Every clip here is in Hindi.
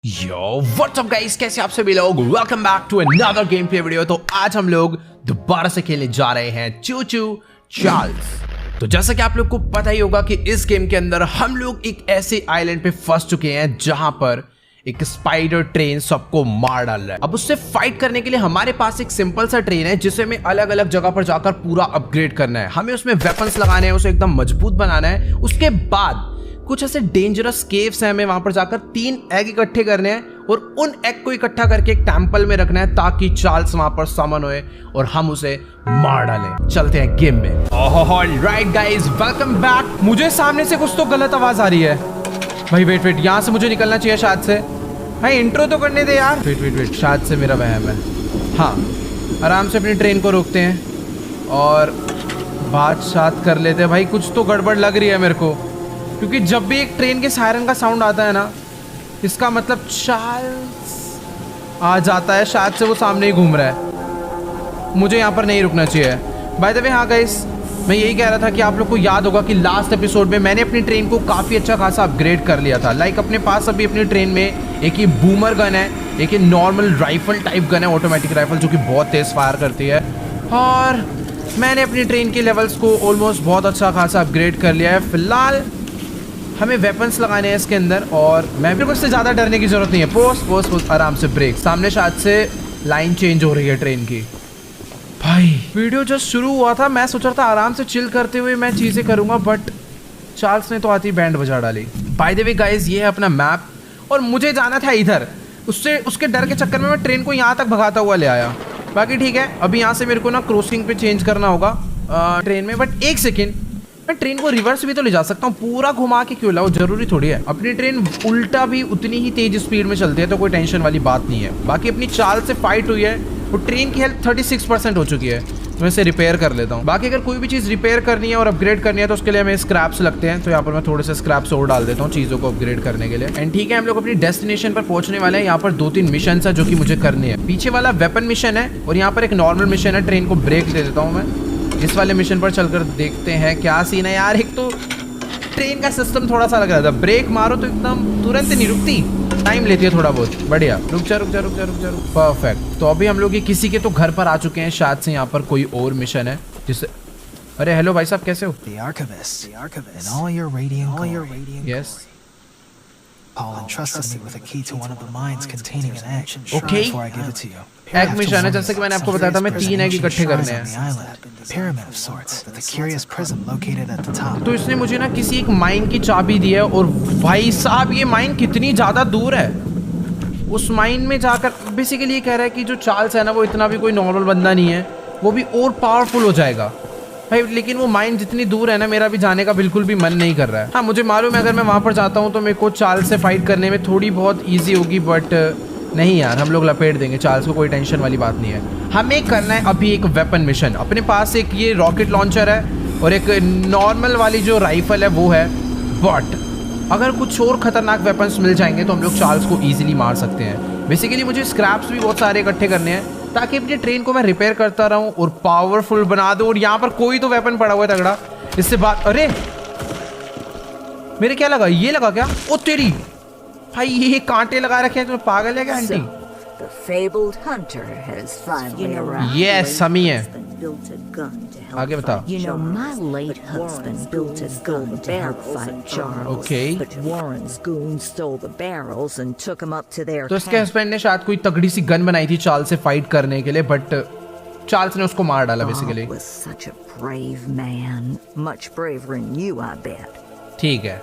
यो व्हाट्स अप गाइस, कैसे आप सभी लोग। Welcome back to another game play video. तो आज हम लोग दोबारा से खेलने जा रहे हैं चू चू चार्ल्स। तो जैसा कि आप लोग को पता ही होगा कि इस गेम के अंदर हम लोग एक ऐसे आइलैंड पे फंस चुके हैं जहां पर एक स्पाइडर ट्रेन सबको मार डाल रहा है। अब उससे फाइट करने के लिए हमारे पास एक सिंपल सा ट्रेन है जिसे हमें अलग अलग जगह पर जाकर पूरा अपग्रेड करना है। हमें उसमें वेपन्स लगाने हैं, उसे एकदम मजबूत बनाना है। उसके बाद कुछ ऐसे डेंजरस केव्स हैं, हमें वहां पर जाकर 3 एग इकट्ठे करने हैं और उन एग को इकट्ठा करके एक टेंपल में रखना है ताकि चार्ल्स वहां पर समन होए और हम उसे मार डालें। चलते हैं गेम में। Alright guys, welcome back. मुझे सामने से कुछ तो गलत आवाज आ रही है। भाई वेट, यहाँ से मुझे निकलना चाहिए शायद से। भाई इंट्रो तो करने दे यार। वेट, शायद से मेरा वहम है। हाँ, आराम से अपनी ट्रेन को रोकते हैं और बात कर लेते हैं। भाई कुछ तो गड़बड़ लग रही है मेरे को, क्योंकि जब भी एक ट्रेन के सायरन का साउंड आता है ना, इसका मतलब चार्ल्स आ जाता है। शायद से वो सामने ही घूम रहा है। मुझे यहाँ पर नहीं रुकना चाहिए। बाय द वे, हाँ गाइस, मैं यही कह रहा था कि आप लोग को याद होगा कि लास्ट एपिसोड में मैंने अपनी ट्रेन को काफ़ी अच्छा खासा अपग्रेड कर लिया था। लाइक अपने पास अभी अपनी ट्रेन में एक ही बूमर गन है, एक ही नॉर्मल राइफल टाइप गन है, ऑटोमेटिक राइफल, जो कि बहुत तेज़ फायर करती है। और मैंने अपनी ट्रेन के लेवल्स को ऑलमोस्ट बहुत अच्छा खासा अपग्रेड कर लिया है। फिलहाल हमें वेपन्स लगाने हैं इसके अंदर और मैं भी कुछ से ज़्यादा डरने की जरूरत नहीं है। पोस्ट आराम से ब्रेक। सामने शायद से लाइन चेंज हो रही है ट्रेन की। भाई वीडियो जस्ट शुरू हुआ था, मैं सोच रहा था आराम से चिल करते हुए मैं चीज़ें करूँगा, बट चार्ल्स ने तो आती बैंड बजा डाली। बाय द वे गाइस, ये है अपना मैप और मुझे जाना था इधर। उसके डर के चक्कर में मैं ट्रेन को यहाँ तक भगाता हुआ ले आया। बाकी ठीक है, अभी यहाँ से मेरे को ना क्रॉसिंग पे चेंज करना होगा ट्रेन में। बट एक सेकेंड, मैं ट्रेन को रिवर्स भी तो ले जा सकता हूँ। पूरा घुमा के क्यों लाऊं, जरूरी थोड़ी है। अपनी ट्रेन उल्टा भी उतनी ही तेज स्पीड में चलती है, तो कोई टेंशन वाली बात नहीं है। बाकी अपनी चार्ल्स से फाइट हुई है और ट्रेन की हेल्थ 36% हो चुकी है, तो मैं इसे रिपेयर कर लेता हूँ। बाकी अगर कोई भी चीज़ रिपेयर करनी है और अपग्रेड करनी है तो उसके लिए हमें स्क्रैप्स लगते हैं, तो यहाँ पर मैं थोड़े से स्क्रैप्स और डाल देता हूँ चीज़ों को अपग्रेड करने के लिए। एंड ठीक है, हम लोग अपनी डेस्टिनेशन पर पहुंचने वाले हैं। यहाँ पर 2-3 मिशन है जो कि मुझे करने हैं। पीछे वाला वेपन मिशन है और यहाँ पर एक नॉर्मल मिशन है। ट्रेन को ब्रेक दे देता हूँ मैं। इस वाले मिशन पर चलकर देखते हैं क्या सीन है यार। एक तो ट्रेन का सिस्टम थोड़ा सा लग रहा था, ब्रेक मारो तो एकदम तुरंत नहीं रुकती, टाइम लेती है थोड़ा बहुत। बढ़िया, रुक जा। परफेक्ट। तो अभी हम लोग ये किसी के तो घर पर आ चुके हैं। शायद से यहाँ पर कोई और मिशन है जिससे। अरे हेलो भाई साहब, कैसे हो? Yes. Paul entrusted me with a key to one of the mines containing an egg. Okay. Before I give it to you. Egg mission है, जैसे कि मैंने आपको बताया था, मैं 3 एग इकट्ठे करने हैं। Pyramid of sorts with a curious prism located at the top. तो इसने मुझे ना किसी एक माइन की चाबी दी है और भाई साहब ये माइन कितनी ज़्यादा दूर है। उस माइन में जाकर बेसिकली ये कह रहा है कि जो चार्ल्स है ना, वो इतना भी कोई नॉर्मल बंदा नहीं है, वो भी और पावरफुल हो जाएगा भाई। लेकिन वो माइन जितनी दूर है ना, मेरा भी जाने का बिल्कुल भी मन नहीं कर रहा है। हाँ, मुझे मालूम है अगर मैं वहाँ पर जाता हूँ तो मेरे को चार्ल्स से फाइट करने में थोड़ी बहुत ईजी होगी, बट नहीं यार, हम लोग लपेट देंगे चार्ल्स को, कोई टेंशन वाली बात नहीं है। हमें करना है अभी एक वेपन मिशन। अपने पास एक ये रॉकेट लॉन्चर है और एक नॉर्मल वाली जो राइफल है वो है, बट अगर कुछ और खतरनाक वेपन्स मिल जाएंगे तो हम लोग चार्ल्स को ईजिली मार सकते हैं। बेसिकली मुझे स्क्रैप्स भी बहुत सारे इकट्ठे करने हैं ताकि अपनी ट्रेन को मैं रिपेयर करता रहूं और पावरफुल बना दूं। और यहाँ पर कोई तो वेपन पड़ा हुआ है तगड़ा, इससे बात। अरे मेरे क्या लगा, ये लगा क्या? ओ तेरी भाई, ये कांटे लगा रखे हैं, तुम्हें पागल है क्या aunty? The fabled hunter has finally arrived. Yes, समी है। आगे बता। You know, my late husband built a gun to help fight Charles. Okay. But Warren's goons stole the barrels and took them up to their तो इसके camp. हस्बैंड ने शायद कोई तगड़ी सी गन बनाई थी चार्ल्स से फाइट करने के लिए, बट चार्ल्स ने उसको मार डाला basically. Bob was such a brave man. Much braver than you, I bet. ठीक है।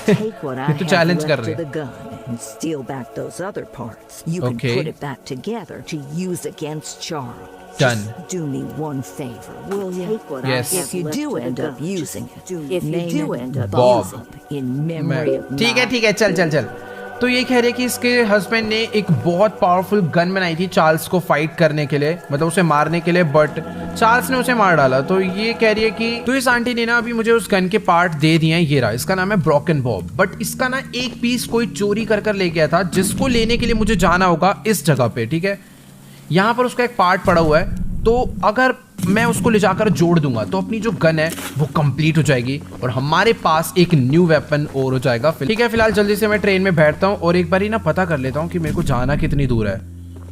Take what I ये तो have challenge left कर of रही the gun and steal back those other parts. You can Okay. put it back together to use against Charles. Done. Just do me one favor, will you? Yes. If you do end up using it, name it Bob. in memory of ठीक है, चल। तो ये कह रहे कि इसके हस्बैंड ने एक बहुत पावरफुल गन बनाई थी चार्ल्स को फाइट करने के लिए, मतलब उसे मारने के लिए, बट चार्ल्स ने उसे मार डाला। तो ये कह रही है कि तो इस आंटी ने ना अभी मुझे उस गन के पार्ट दे दिए हैं। ये रहा, इसका नाम है ब्रोकन बॉब। बट इसका ना एक पीस कोई चोरी कर ले गया था, जिसको लेने के लिए मुझे जाना होगा इस जगह पे। ठीक है, यहाँ पर उसका एक पार्ट पड़ा हुआ है तो अगर मैं उसको ले जाकर जोड़ दूंगा तो अपनी जो गन है वो कंप्लीट हो जाएगी और हमारे पास एक न्यू वेपन और हो जाएगा। ठीक है, फिलहाल जल्दी से मैं ट्रेन में बैठता हूँ और एक बार ही ना पता कर लेता हूँ कि मेरे को जाना कितनी दूर है।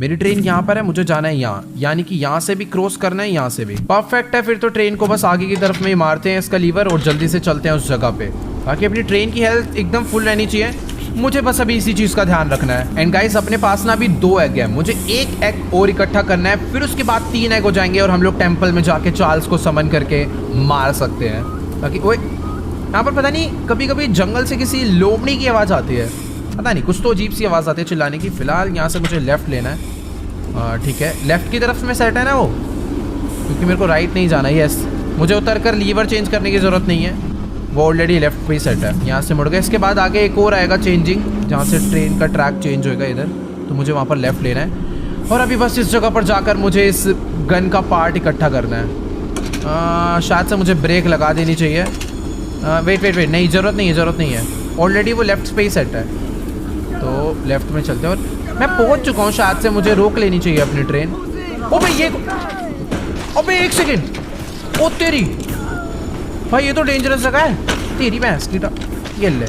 मेरी ट्रेन यहाँ पर है, मुझे जाना है यहाँ, यानी कि यहाँ से भी क्रॉस करना है, यहाँ से भी। परफेक्ट है, फिर तो ट्रेन को बस आगे की तरफ में ही मारते हैं इसका लीवर और जल्दी से चलते हैं उस जगह पे। बाकी अपनी ट्रेन की हेल्थ एकदम फुल रहनी चाहिए, मुझे बस अभी इसी चीज का ध्यान रखना है। एंड गाइस अपने पास ना अभी 2 एग है, मुझे 1 एग और इकट्ठा करना है, फिर उसके बाद 3 एग हो जाएंगे और हम लोग टेंपल में जाके चार्ल्स को समन करके मार सकते हैं। बाकी ओए यहाँ पर पता नहीं कभी कभी जंगल से किसी लोमड़ी की आवाज़ आती है, पता नहीं कुछ तो अजीब सी आवाज़ आती है चिल्लाने की। फिलहाल यहाँ से मुझे लेफ्ट लेना है। ठीक है, लेफ्ट की तरफ में सेट है ना वो, क्योंकि मेरे को राइट नहीं जाना। यस, मुझे उतर कर लीवर चेंज करने की ज़रूरत नहीं है, वो ऑलरेडी लेफ्ट पे ही सेट है। यहाँ से मुड़ गए, इसके बाद आगे एक और आएगा चेंजिंग, जहाँ से ट्रेन का ट्रैक चेंज होएगा इधर, तो मुझे वहाँ पर लेफ्ट लेना है। और अभी बस इस जगह पर जाकर मुझे इस गन का पार्ट इकट्ठा करना है। शायद से मुझे ब्रेक लगा देनी चाहिए। वेट नहीं, ज़रूरत नहीं है, ऑलरेडी वो लेफ्ट पे ही सेट है, तो लेफ्ट में चलते हैं। और मैं पहुँच चुका हूँ, शायद से मुझे रोक लेनी चाहिए अपनी ट्रेन। अबे 1 सेकेंड, ओ तेरी भाई, ये तो डेंजरस जगह है। तेरी भैंस की ये ले,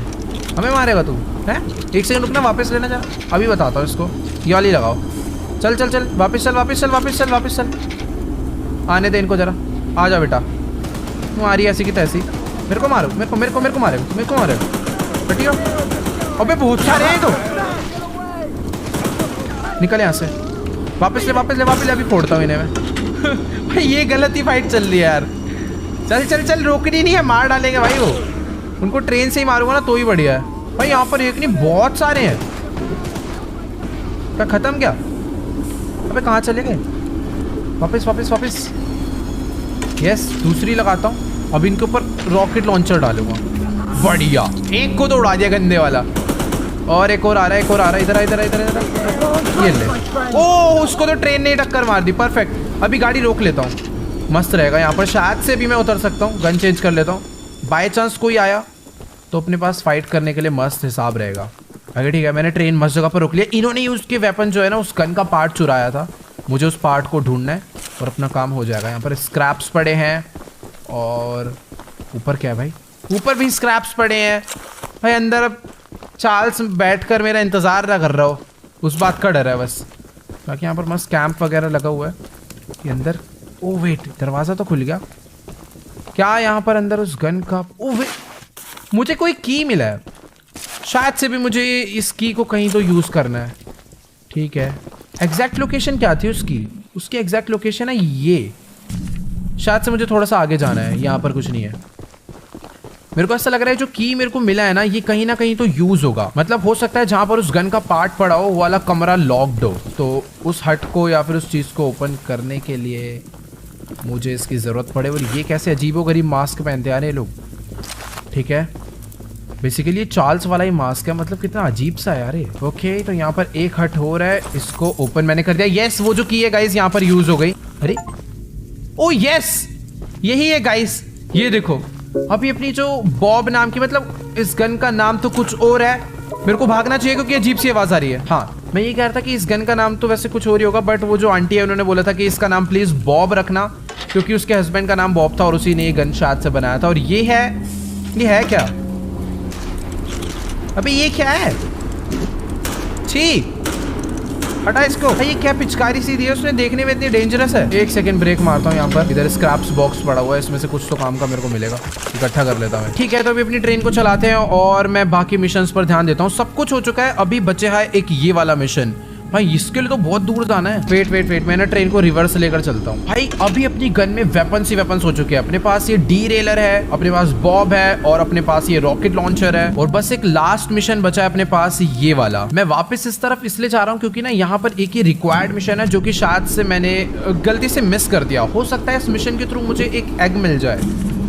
हमें मारेगा तू है? 1 सेकंड रुकना, वापस लेना जा, अभी बताता हूँ इसको। ये वाली लगाओ, चल चल चल, वापस चल। आने दे इनको जरा, आ जा बेटा। तुम्हारी ऐसी की तैसी, मेरे को मारो, मेरे को मारे बेटियो। अबे बहुत सारे हैं तो, निकल यहाँ से, वापस ले, अभी फोड़ता हूँ इन्हें मैं। भाई ये गलत ही फाइट चल रही है यार। चल, रोकनी नहीं है, मार डालेंगे भाई वो। उनको ट्रेन से ही मारूंगा ना तो ही बढ़िया है। भाई यहाँ पर एक नहीं बहुत सारे हैं। क्या खत्म क्या? अबे कहाँ चले गए? वापस। यस, दूसरी लगाता हूँ। अब इनके ऊपर रॉकेट लॉन्चर डालूंगा। बढ़िया, एक को तो उड़ा दिया गंदे वाला, और एक और आ रहा है। इधर ये ले। ओ, उसको तो ट्रेन ने टक्कर मार दी। परफेक्ट, अभी गाड़ी रोक लेता हूँ, मस्त रहेगा। यहाँ पर शायद से भी मैं उतर सकता हूँ, गन चेंज कर लेता हूँ। बाय चांस कोई आया तो अपने पास फाइट करने के लिए मस्त हिसाब रहेगा। अगर ठीक है, मैंने ट्रेन मस्त जगह पर रोक लिया। इन्होंने यूज के वेपन जो है ना, उस गन का पार्ट चुराया था, मुझे उस पार्ट को ढूंढना है और अपना काम हो जाएगा। यहाँ पर स्क्रैप्स पड़े हैं, और ऊपर क्या है भाई? ऊपर भी स्क्रैप्स पड़े हैं भाई। अंदर अब चार्ल्स बैठकर मेरा इंतज़ार ना कर रहा हो, उस बात का डर है बस। बाकी यहाँ पर मस्त कैंप वगैरह लगा हुआ है। ये अंदर, ओ वेट, दरवाज़ा तो खुल गया क्या? यहाँ पर अंदर उस गन का, ओ वेट, मुझे कोई की मिला है, शायद से भी मुझे इस की को कहीं तो यूज़ करना है। ठीक है, एग्जैक्ट लोकेशन क्या थी उसकी एग्जैक्ट लोकेशन है ये। शायद से मुझे थोड़ा सा आगे जाना है, यहाँ पर कुछ नहीं है। मेरे को ऐसा लग रहा है जो की मेरे को मिला है ना, ये कहीं ना कहीं तो यूज होगा। मतलब हो सकता है जहां पर उस गन का पार्ट पड़ा हो वो वाला कमरा लॉक्ड हो, तो उस हट को या फिर उस चीज को ओपन करने के लिए मुझे इसकी जरूरत पड़े। और ये कैसे अजीबोगरीब मास्क पहनते आ रहे लोग। ठीक है, बेसिकली ये चार्ल्स वाला ही मास्क है, मतलब कितना अजीब सा है यार ये। ओके, तो यहाँ पर एक हट हो रहा है, इसको ओपन मैंने कर दिया। यस, वो जो की है गाइस यहाँ पर यूज हो गई। अरे ओ यस, यही है गाइस, ये देखो। अभी अपनी जो बॉब नाम की, मतलब इस गन का नाम तो कुछ और है, मेरे को भागना चाहिए क्योंकि अजीब सी आवाज आ रही है। हाँ, मैं ये कह रहा था कि इस गन का नाम तो वैसे कुछ और ही होगा, बट वो जो आंटी है उन्होंने बोला था कि इसका नाम प्लीज बॉब रखना, क्योंकि उसके हस्बैंड का नाम बॉब था और उसी ने ये गन शायद से बनाया था। और ये है क्या? अबे ये क्या है? छी, हटा इसको। ये क्या पिचकारी सी दी है उसने, देखने में इतनी डेंजरस है। 1 सेकंड ब्रेक मारता हूँ यहाँ पर। इधर स्क्रैप्स बॉक्स पड़ा हुआ है, इसमें से कुछ तो काम का मेरे को मिलेगा, इकट्ठा कर लेता हूँ। ठीक है, तो अभी अपनी ट्रेन को चलाते हैं और मैं बाकी मिशंस पर ध्यान देता हूँ। सब कुछ हो चुका है, अभी बचे है एक ये वाला मिशन। भाई इसके लिए तो बहुत दूर जाना है। वेट, मैंने ट्रेन को रिवर्स लेकर चलता हूँ। भाई अभी अपनी गन में वेपन्स ही वेपन्स हो चुके हैं। अपने पास ये डीरेलर है, अपने पास बॉब है, और अपने पास ये रॉकेट लॉन्चर है, और बस एक लास्ट मिशन बचा है अपने पास, ये वाला। मैं वापस इस तरफ इसलिए जा रहा हूँ क्योंकि ना यहाँ पर एक ही रिक्वायर्ड मिशन है जो कि शायद से मैंने गलती से मिस कर दिया। हो सकता है इस मिशन के थ्रू मुझे एक एग मिल जाए,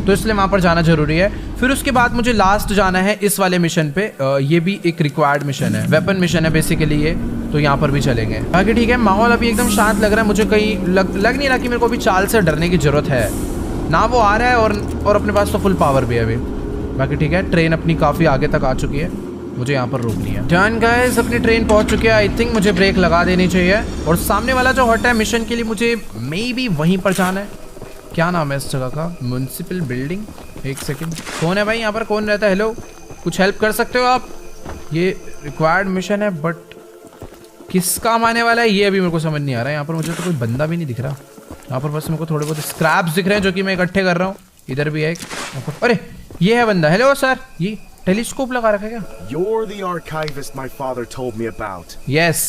तो इसलिए वहाँ पर जाना जरूरी है। फिर उसके बाद मुझे लास्ट जाना है इस वाले मिशन पे। ये भी एक रिक्वायर्ड मिशन है, वेपन मिशन है बेसिकली ये, तो यहाँ पर भी चलेंगे। बाकी ठीक है, माहौल अभी एकदम शांत लग रहा है। मुझे कहीं लग नहीं रहा कि मेरे को अभी चार्ल्स से डरने की जरूरत है ना। वो आ रहा है और अपने पास तो फुल पावर भी है अभी। बाकी ठीक है, ट्रेन अपनी काफ़ी आगे तक आ चुकी है। मुझे यहाँ पर रोकनी है। डन गाइस, अपनी ट्रेन पहुंच चुकी है। आई थिंक मुझे ब्रेक लगा देनी चाहिए। और सामने वाला जो हट है मिशन के लिए, मुझे मे बी वहीं पर जाना है। क्या नाम है इस जगह का? Municipal building. एक सेकेंड, कौन है भाई यहाँ पर? कौन रहता है? हेलो, कुछ हेल्प कर सकते हो आप? ये रिक्वायर्ड मिशन है बट किस काम आने वाला है ये अभी मेरे को समझ नहीं आ रहा है। यहाँ पर मुझे तो कोई बंदा भी नहीं दिख रहा। यहाँ पर बस मेरे को थोड़े बहुत स्क्रैप्स दिख रहे हैं जो कि मैं इकट्ठे कर रहा हूँ। इधर भी है एक। अरे ये है बंदा। हेलो सर, ये टेलीस्कोप लगा रखा है क्या? You're the archivist my father told me about. Yes.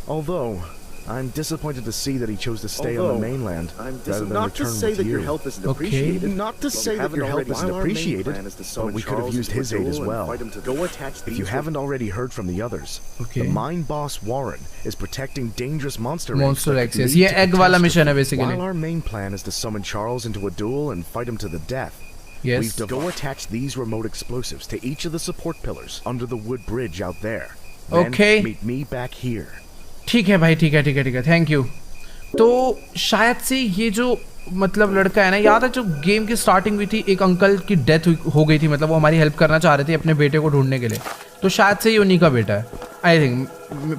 Although I'm disappointed to see that he chose to stay on the mainland rather than Not to return say with that your you. help isn't Okay. appreciated. Not to say that your help isn't appreciated, but we could have used his aid as well. Go attach If you haven't already heard from the others, Okay. the mine boss Warren is protecting dangerous monster Monster eggs that eggs, could yes. lead ये to egg वाला mission है catastrophe. basically. While our main plan is to summon Charles into a duel and fight him to the death, Yes. we've go attach these remote explosives to each of the support pillars under the wood bridge out there. Okay. Then meet me back here. ठीक है भाई, ठीक है, ठीक है, ठीक है, थैंक यू। तो शायद से ये जो मतलब लड़का है ना, याद है जो गेम की स्टार्टिंग हुई थी, एक अंकल की डेथ हो गई थी, मतलब वो हमारी हेल्प करना चाह रहे थे अपने बेटे को ढूंढने के लिए। तो शायद से ये उन्हीं का बेटा है, आई थिंक,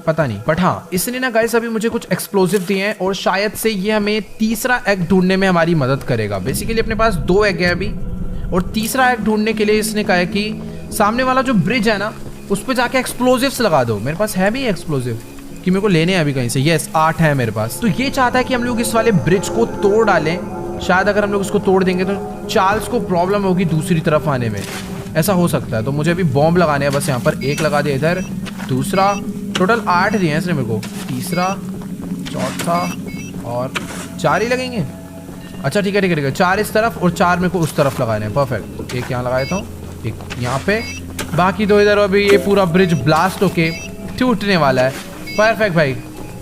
पता नहीं। बट हाँ, इसने ना गाइस अभी मुझे कुछ एक्सप्लोसिव दिए हैं और शायद से ये हमें तीसरा एग ढूंढने में हमारी मदद करेगा। बेसिकली अपने पास 2 एग है अभी, और तीसरा एग ढूंढने के लिए इसने कहा है कि सामने वाला जो ब्रिज है ना, उस पर जाके एक्सप्लोसिव्स लगा दो। मेरे पास है भी एक्सप्लोसिव कि मेरे को लेने हैं अभी कहीं से। यस, 8 है मेरे पास। तो ये चाहता है कि हम लोग इस वाले ब्रिज को तोड़ डालें। शायद अगर हम लोग इसको तोड़ देंगे तो चार्ल्स को प्रॉब्लम होगी दूसरी तरफ आने में, ऐसा हो सकता है। तो मुझे अभी बॉम्ब लगाने हैं बस। यहाँ पर एक लगा दिया, इधर दूसरा। टोटल 8 दिए हैं इसने मेरे को, तीसरा, चौथा और 4 ही लगेंगे। अच्छा ठीक है, ठीक है, ठीक है, 4 इस तरफ और 4 मेरे को उस तरफ लगाने हैं। परफेक्ट। तो एक यहाँ लगा देता हूँ, एक यहाँ पे, बाकी 2 इधर। अभी ये पूरा ब्रिज ब्लास्ट होके टूटने वाला है। परफेक्ट भाई,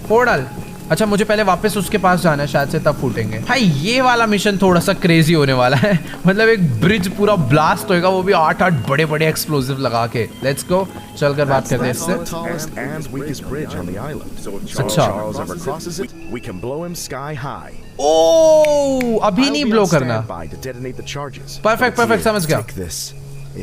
फोड़ डाल। अच्छा मुझे पहले वापस उसके पास जाना है, शायद से तब फूटेंगे। भाई ये वाला मिशन थोड़ा सा क्रेजी होने वाला है। मतलब एक ब्रिज पूरा ब्लास्ट होएगा, वो भी 8 बड़े बड़े एक्सप्लोसिव लगा के। लेट्स गो, चलकर बात करते हैं इससे। Tallest and weakest bridge on the island. So if अच्छा। Charles ever crosses it, we can blow him sky high. ओ, अभी I'll नहीं be ब्लो on करना। standby to detonate the charges. Perfect, perfect, समझ गया। Take this.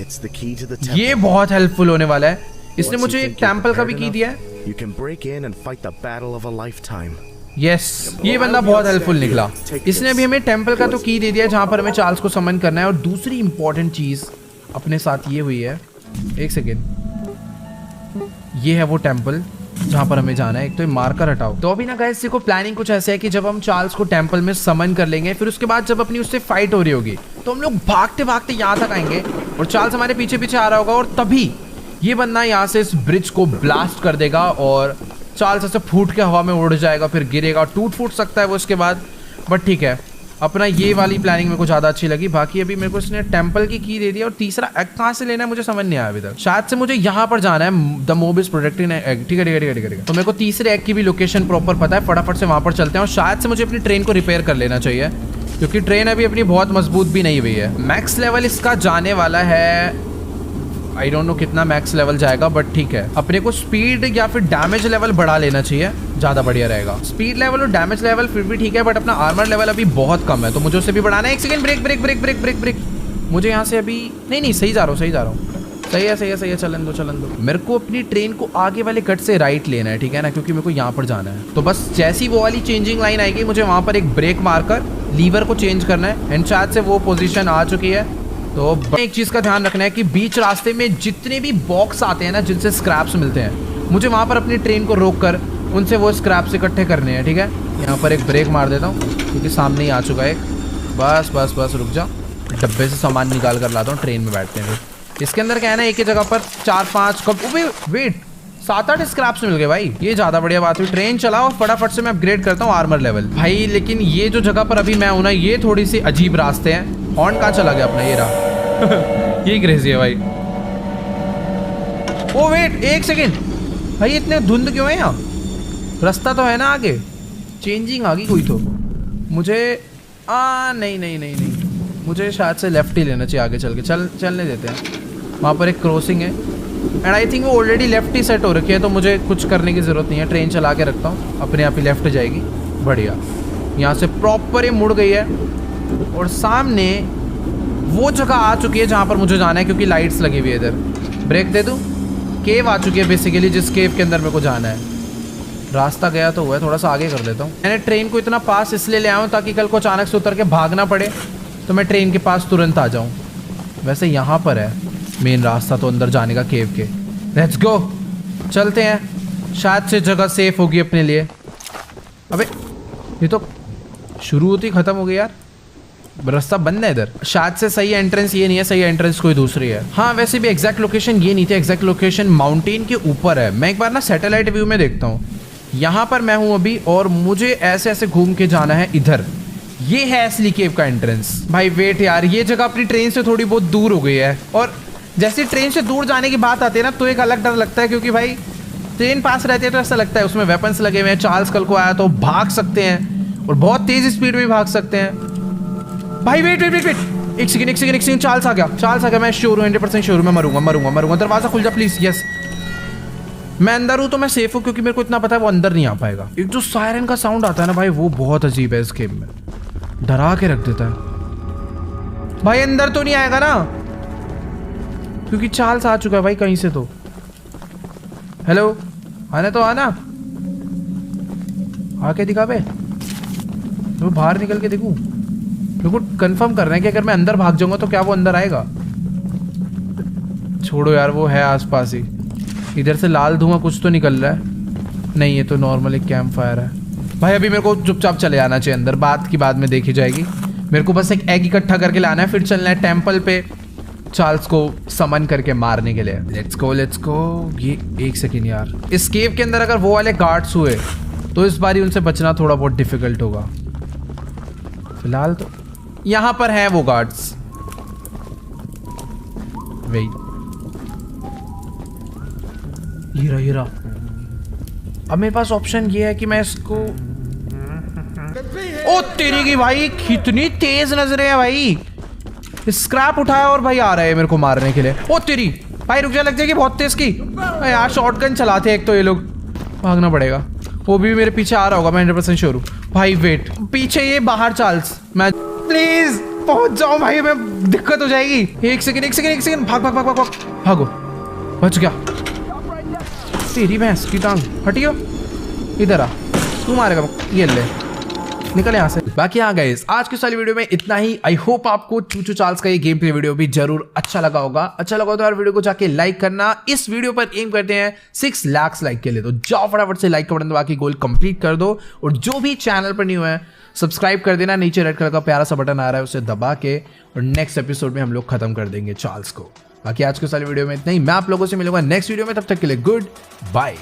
It's the key to the temple. ये बहुत हेल्पफुल होने वाला है। इसने Once you मुझे एक think you're टेम्पल का भी prepared की दिया है। enough, You can break in and fight the battle of a lifetime. Yes, ये बंदा बहुत हेल्पफुल निकला। इसने अभी हमें टेम्पल का तो की दे दिया जहाँ पर हमें चार्ल्स को समन करना है। और दूसरी इंपॉर्टेंट चीज अपने साथ ये हुई है, एक सेकेंड, ये है वो टेम्पल जहाँ पर हमें जाना है। एक तो मार्कर हटाओ। तो अभी ना गाइस देखो, प्लानिंग कुछ ऐसे है कि जब हम चार्ल्स को टेम्पल में समन कर लेंगे, फिर उसके बाद जब अपनी उससे फाइट हो रही होगी तो हम लोग भागते भागते यहाँ तक आएंगे और चार्ल्स हमारे पीछे पीछे आ रहा होगा, और तभी ये बंदा यहाँ से इस ब्रिज को ब्लास्ट कर देगा और चार्ल्स ऐसे फूट के हवा में उड़ जाएगा, फिर गिरेगा, टूट फूट सकता है वो उसके बाद। बट ठीक है, अपना ये वाली प्लानिंग मेरे को ज़्यादा अच्छी लगी। बाकी अभी मेरे को इसने टेम्पल की दे दिया, और तीसरा एग कहाँ से लेना है मुझे समझ नहीं आया अभी तक। शायद से मुझे यहाँ पर जाना है, the mob is protecting egg. ठीक है, ठीक है, ठीक है, ठीक है। तो मेरे को तीसरे एग की भी लोकेशन प्रॉपर पता है, फटाफट से वहाँ पर चलते हैं। और शायद से मुझे अपनी ट्रेन को रिपेयर कर लेना चाहिए, क्योंकि ट्रेन अभी अपनी बहुत मजबूत भी नहीं हुई है। मैक्स लेवल इसका जाने वाला है, आई डोंट नो कितना मैक्स लेवल जाएगा, बट ठीक है। अपने को स्पीड या फिर डैमेज लेवल बढ़ा लेना चाहिए, ज़्यादा बढ़िया रहेगा। स्पीड लेवल और डैमेज लेवल फिर भी ठीक है, बट अपना आर्मर लेवल अभी बहुत कम है, तो मुझे उसे भी बढ़ाना है। एक second, break break break break break break. मुझे यहाँ से अभी नहीं, सही जा रहा हूँ, सही जा रहा हूँ। सही है, सही है, सही है, चलन दो, चलन दो। मेरे को अपनी ट्रेन को आगे वाले कट से राइट लेना है, ठीक है ना, क्योंकि मेरे को यहाँ पर जाना है। तो बस जैसी वो वाली चेंजिंग लाइन आएगी, मुझे वहाँ पर एक ब्रेक मारकर लीवर को चेंज करना है। एंड शायद से वो पोजीशन आ चुकी है। तो एक चीज़ का ध्यान रखना है कि बीच रास्ते में जितने भी बॉक्स आते हैं ना, जिनसे स्क्रैप्स मिलते हैं, मुझे वहाँ पर अपनी ट्रेन को रोक कर उनसे वो स्क्रैप्स इकट्ठे करने हैं। ठीक है, यहाँ पर एक ब्रेक मार देता हूँ क्योंकि सामने ही आ चुका है एक। बस बस बस रुक जा, डब्बे से सामान निकाल कर लाता हूँ, ट्रेन में बैठते हैं। इसके अंदर क्या है ना, एक ही जगह पर 4-5 कप, वेट 7-8 स्क्रैप्स मिल गए भाई, ये ज़्यादा बढ़िया बात हुई। ट्रेन चलाओ, फटाफट से मैं अपग्रेड करता हूँ आर्मर लेवल भाई। लेकिन ये जो जगह पर अभी मैं हूँ ना, ये थोड़ी सी अजीब रास्ते हैं। हॉर्न कहाँ चला गया अपना, ये रहा। ये क्रेजी है भाई। ओ वेट, एक सेकेंड भाई, इतने धुंध क्यों है यहाँ? रास्ता तो है ना आगे, चेंजिंग आ गई कोई तो। मुझे नहीं, मुझे शायद से लेफ्ट ही लेना चाहिए आगे चल के। चलने देते हैं। वहाँ पर एक क्रॉसिंग है एंड आई थिंक वो ऑलरेडी लेफ्ट ही सेट हो रखी है, तो मुझे कुछ करने की ज़रूरत नहीं है। ट्रेन चला के रखता हूँ, अपने आप ही लेफ्ट जाएगी। बढ़िया, यहाँ से प्रॉपर ये मुड़ गई है और सामने वो जगह आ चुकी है जहाँ पर मुझे जाना है, क्योंकि लाइट्स लगी हुई है इधर। ब्रेक दे दूँ? केव आ चुकी है बेसिकली, जिस केव के अंदर मेरे को जाना है। रास्ता गया तो हुआ है, थोड़ा सा आगे कर लेता हूँ। मैंने ट्रेन को इतना पास इसलिए ले आया हूँ ताकि कल को अचानक से उतर के भागना पड़े तो मैं ट्रेन के पास तुरंत आ जाऊँ। वैसे यहाँ पर है मेन रास्ता तो अंदर जाने का केव के। लेट्स गो, चलते हैं। शायद से जगह सेफ होगी अपने लिए। अबे ये तो शुरू होती खत्म हो गई यार, रास्ता बंद है इधर। शायद से सही एंट्रेंस ये नहीं है, सही एंट्रेंस कोई दूसरी है। हाँ वैसे भी एग्जैक्ट लोकेशन ये नहीं थी, एग्जैक्ट लोकेशन माउंटेन के ऊपर है। मैं एक बार ना सैटेलाइट व्यू में देखता हूँ। यहाँ पर मैं हूँ अभी और मुझे ऐसे ऐसे घूम के जाना है इधर। ये है असली केव का एंट्रेंस। भाई वेट यार, ये जगह अपनी ट्रेन से थोड़ी बहुत दूर हो गई है और जैसे ट्रेन से दूर जाने की बात आती है ना तो एक अलग डर लगता है, क्योंकि भाई ट्रेन पास रहती है तो ऐसा लगता है उसमें वेपन्स लगे हुए हैं। चार्ल्स कल को आया तो भाग सकते हैं और बहुत तेज स्पीड में भाग सकते हैं। भाई वेट वेट वेट वेट, एक सेकंड, चार्ल्स आ गया। मैं श्योर हूँ, 100% श्योर हूँ, मैं मरूंगा। दरवाजा खुल जा प्लीज। यस मैं अंदर हूँ तो मैं सेफ हूँ, क्योंकि मेरे को इतना पता है वो अंदर नहीं आ पाएगा। एक जो सायरन का साउंड आता है ना भाई, वो बहुत अजीब है इस गेम में, डरा के रख देता है। भाई अंदर तो नहीं आएगा ना, क्योंकि चार्ल्स आ चुका है भाई कहीं से तो। हेलो, आना तो आना, आके दिखा बे। तो बाहर निकल के देखूं, मेरे को कंफर्म करना है कि अगर मैं अंदर भाग जाऊंगा तो क्या वो अंदर आएगा। छोड़ो यार, वो है आसपास ही। इधर से लाल धुआं कुछ तो निकल रहा है। नहीं, ये तो नॉर्मल एक कैंप फायर है। भाई अभी मेरे को चुपचाप चले आना चाहिए अंदर, बात की बाद में देखी जाएगी। मेरे को बस एक एग इकट्ठा करके लाना है, फिर चलना है टेम्पल पे चार्ल्स को समन करके मारने के लिए। Let's go. ये एक सेकेंड यार, इस केव के अंदर अगर वो वाले गार्ड्स हुए तो इस बारी उनसे बचना थोड़ा बहुत डिफिकल्ट होगा। फिलहाल तो यहाँ पर हैं वो गार्ड्स। वेट, हीरा। अब मेरे पास ऑप्शन ये है कि मैं इसको, ओ तेरी की भाई, कितनी तेज नजरें हैं भाई। स्क्रैप उठाया और भाई आ रहा है मेरे को मारने के लिए। ओ तेरी भाई, रुक जा, लग जाएगी बहुत तेज की यार। शॉटगन चलाते हैं एक तो ये लोग, भागना पड़ेगा। वो भी मेरे पीछे आ रहा होगा, मैं 100% श्योर हूँ। भाई वेट, पीछे ये बाहर चार्ल्स, मैं प्लीज पहुंच जाऊं भाई, मैं दिक्कत हो जाएगी। एक सेकंड, भागो। बच गया। तेरी भैंस की टांग, हटियो, इधर आ, तू मारेगा। ये ले, निकल यहाँ से। बाकी हाँ गाइस, आज की सारी वीडियो में इतना ही। आई होप आपको चूचू चार्ल्स का ये गेम प्ले वीडियो भी जरूर अच्छा लगा होगा। अच्छा लगा तो यार वीडियो को जाके लाइक करना। इस वीडियो पर एम करते हैं 6 लाख लाइक के लिए, तो जाओ फटाफट से लाइक का बटन दबा के गोल कंप्लीट कर दो। और जो भी चैनल पर न्यू है सब्सक्राइब कर देना, नीचे रेड कलर का प्यारा सा बटन आ रहा है उसे दबा के। और नेक्स्ट एपिसोड में हम लोग खत्म कर देंगे चार्ल्स को। बाकी आज की सारी वीडियो में इतना ही। मैं आप लोगों से मिलूंगा नेक्स्ट वीडियो में, तब तक के लिए गुड बाय।